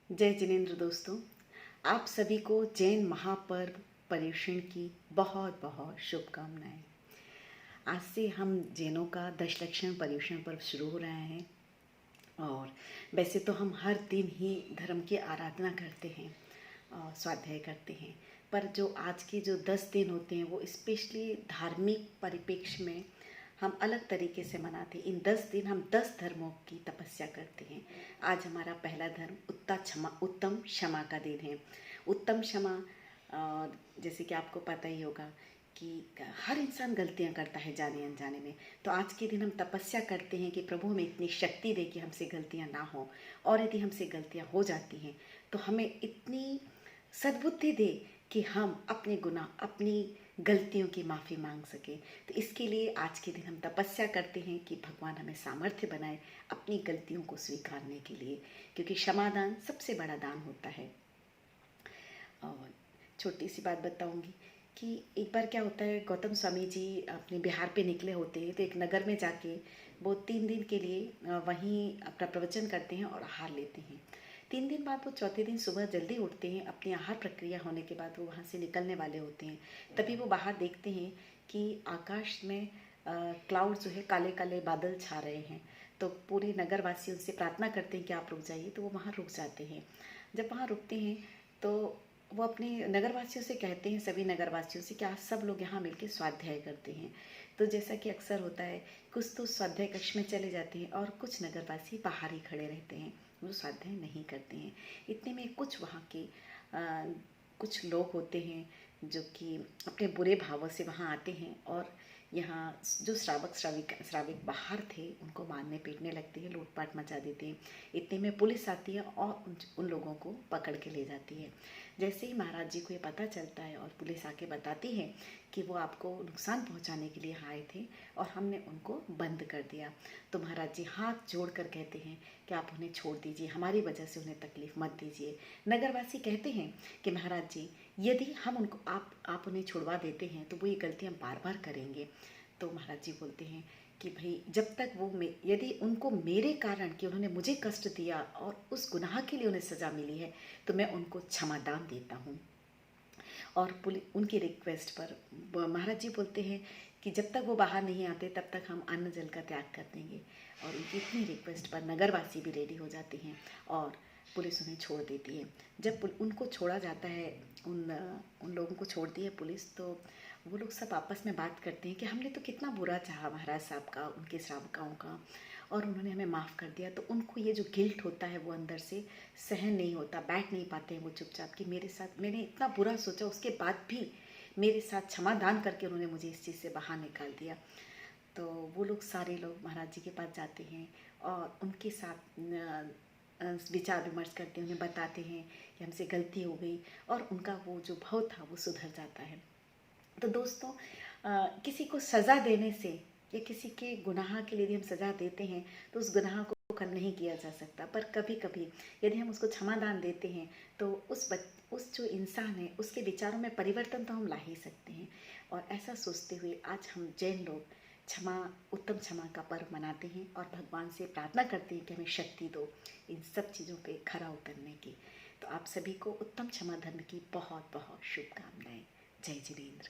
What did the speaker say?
जय जिनेंद्र दोस्तों, आप सभी को जैन महापर्व पर्युषण की बहुत बहुत शुभकामनाएं। आज से हम जैनों का दशलक्षण पर्युषण पर्व शुरू हो रहा है। और वैसे तो हम हर दिन ही धर्म की आराधना करते हैं और स्वाध्याय करते हैं, पर जो आज के जो 10 दिन होते हैं वो स्पेशली धार्मिक परिप्रेक्ष्य में हम अलग तरीके से मनाते हैं। इन 10 दिन हम 10 धर्मों की तपस्या करते हैं। आज हमारा पहला धर्म उत्तम क्षमा का दिन है। उत्तम क्षमा, जैसे कि आपको पता ही होगा कि हर इंसान गलतियां करता है जाने अनजाने में। तो आज के दिन हम तपस्या करते हैं कि प्रभु हमें इतनी शक्ति दे कि हमसे गलतियां ना हो, और यदि हमसे गलतियां हो जाती हैं तो हमें इतनी सद्बुद्धि दे कि हम अपने गुनाह, अपनी गलतियों की माफ़ी मांग सकें। तो इसके लिए आज के दिन हम तपस्या करते हैं कि भगवान हमें सामर्थ्य बनाए अपनी गलतियों को स्वीकारने के लिए, क्योंकि क्षमादान सबसे बड़ा दान होता है। और छोटी सी बात बताऊंगी कि एक बार क्या होता है, गौतम स्वामी जी अपने बिहार पे निकले होते हैं, तो एक नगर में जाके वो 3 दिन के लिए वहीं अपना प्रवचन करते हैं और आहार लेते हैं। 3 दिन बाद वो चौथे दिन सुबह जल्दी उठते हैं। अपनी आहार प्रक्रिया होने के बाद वो वहाँ से निकलने वाले होते हैं। तभी वो बाहर देखते हैं कि आकाश में क्लाउड जो है, काले काले बादल छा रहे हैं। तो पूरे नगरवासी उनसे प्रार्थना करते हैं कि आप रुक जाइए, तो वो वहाँ रुक जाते हैं। जब वहाँ रुकते हैं तो वो अपने नगरवासियों से कहते हैं, सभी नगरवासियों से, कि आज सब लोग यहाँ मिलकर स्वाध्याय करते हैं। तो जैसा कि अक्सर होता है, कुछ तो स्वाध्याय कक्ष में चले जाते हैं और कुछ नगरवासी बाहर ही खड़े रहते हैं, वो स्वाध्याय नहीं करते हैं। इतने में कुछ वहाँ के कुछ लोग होते हैं जो कि अपने बुरे भावों से वहाँ आते हैं, और यहाँ जो श्राविक बाहर थे उनको मारने पीटने लगते हैं, लूटपाट मचा देते हैं। इतने में पुलिस आती है और उन लोगों को पकड़ के ले जाती है। जैसे ही महाराज जी को ये पता चलता है और पुलिस आके बताती है कि वो आपको नुकसान पहुंचाने के लिए आए थे और हमने उनको बंद कर दिया, तो महाराज जी हाथ जोड़कर कहते हैं कि आप उन्हें छोड़ दीजिए, हमारी वजह से उन्हें तकलीफ मत दीजिए। नगरवासी कहते हैं कि महाराज जी, यदि हम उनको आप उन्हें छुड़वा देते हैं तो वो ये गलती हम बार बार करेंगे। तो महाराज जी बोलते हैं कि भाई, जब तक वो यदि उनको मेरे कारण कि उन्होंने मुझे कष्ट दिया और उस गुनाह के लिए उन्हें सज़ा मिली है, तो मैं उनको क्षमादान देता हूँ। और उनकी रिक्वेस्ट पर महाराज जी बोलते हैं कि जब तक वो बाहर नहीं आते तब तक हम अन्न जल का त्याग कर देंगे। और उनकी इतनी रिक्वेस्ट पर नगरवासी भी रेडी हो जाते हैं और पुलिस उन्हें छोड़ देती है। जब उनको छोड़ा जाता है, उन लोगों को छोड़ती है पुलिस, तो वो लोग सब आपस में बात करते हैं कि हमने तो कितना बुरा चाहा महाराज साहब का, उनके श्रावकों का, और उन्होंने हमें माफ़ कर दिया। तो उनको ये जो गिल्ट होता है वो अंदर से सहन नहीं होता, बैठ नहीं पाते हैं वो चुपचाप, कि मेरे साथ मैंने इतना बुरा सोचा, उसके बाद भी मेरे साथ क्षमादान करके उन्होंने मुझे इस चीज़ से बाहर निकाल दिया। तो वो लोग सारे लोग महाराज जी के पास जाते हैं और उनके साथ विचार विमर्श करते हैं, उन्हें बताते हैं कि हमसे गलती हो गई, और उनका वो जो भाव था वो सुधर जाता है। तो दोस्तों, किसी को सज़ा देने से या किसी के गुनाह के लिए यदि हम सज़ा देते हैं तो उस गुनाह को कम नहीं किया जा सकता, पर कभी कभी यदि हम उसको क्षमादान देते हैं तो उस जो इंसान है उसके विचारों में परिवर्तन तो हम ला ही सकते हैं। और ऐसा सोचते हुए आज हम जैन लोग उत्तम क्षमा का पर्व मनाते हैं और भगवान से प्रार्थना करते हैं कि हमें शक्ति दो इन सब चीज़ों पे खरा उतरने की। तो आप सभी को उत्तम क्षमा धर्म की बहुत बहुत शुभकामनाएं। जय जिनेंद्र।